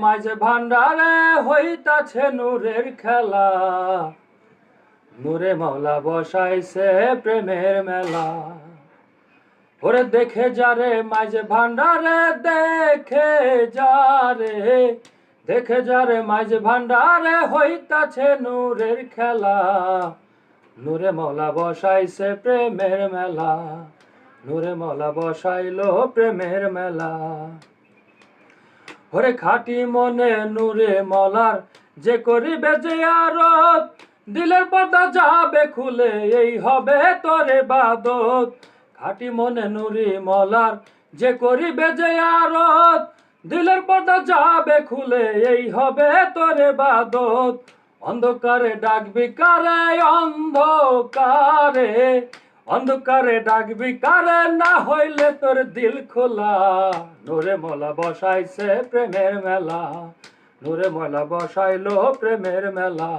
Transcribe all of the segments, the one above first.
মাঝে ভান্ডারে হইতাছে নূরের খেলা, নূরে মওলা বসাইছে প্রেমের মেলা। ওরে দেখে যারে মাঝে ভান্ডারে, দেখে যারে মাঝে ভান্ডারে হইতাছে নূরের খেলা, নূরে মওলা বসাইছে প্রেমের মেলা, নূরে মওলা বসাইলো প্রেমের মেলা। ওরে খাটি মনে নূরে মওলার যে করিবে যে আরত, দিলের পর্দা যাবে খুলে এই হবে তোরে বাদত। খাটি মনে নূরে মওলার যে করিবে যে আরত, দিলের পর্দা যাবে খুলে এই হবে তোরে বাদত। অন্ধকারে ডাকবি কারে, অন্ধকারে অন্ধকারে ডাকবি কারে, না হইলে তোর দিল খোলা, নূরে মওলা বসাইছে প্রেমের মেলা, নূরে মওলা বসাইলো প্রেমের মেলা।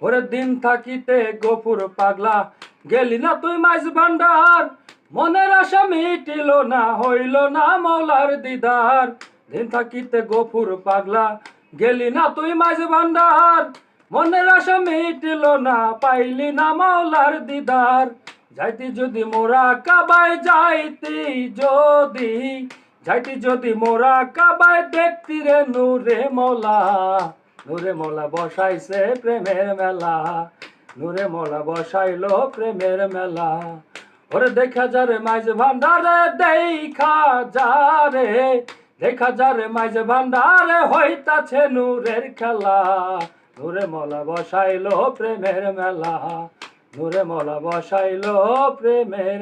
ওরে দিন থাকিতে গফুর পাগলা, গেলি না তুই মাঝ ভান্ডার, মনের আশা মিটিল না, হইল না মওলার দিদার। দিন থাকিতে গফুর পাগলা, গেলি না তুই মাঝ ভান্ডার, মনের আশা মিটিল না, পাইলি না মওলার দিদার। যাইতি যদি মোরা কাবায়, যাইতি যদি মোরা কাবায়, দেখতি রে নূরে মওলা, নূরে মওলা বসাইছে প্রেমের মেলা, নূরে মওলা বসাইলো প্রেমের মেলা। ওরে দেখা যারে মাঝ ভান্ডারে, দেখা যারে মাঝ ভান্ডারে হইতাছে নূরের খেলা, নূরে মওলা বসাইলো প্রেমের মেলা, নূরে মওলা বসাইলো প্রেমের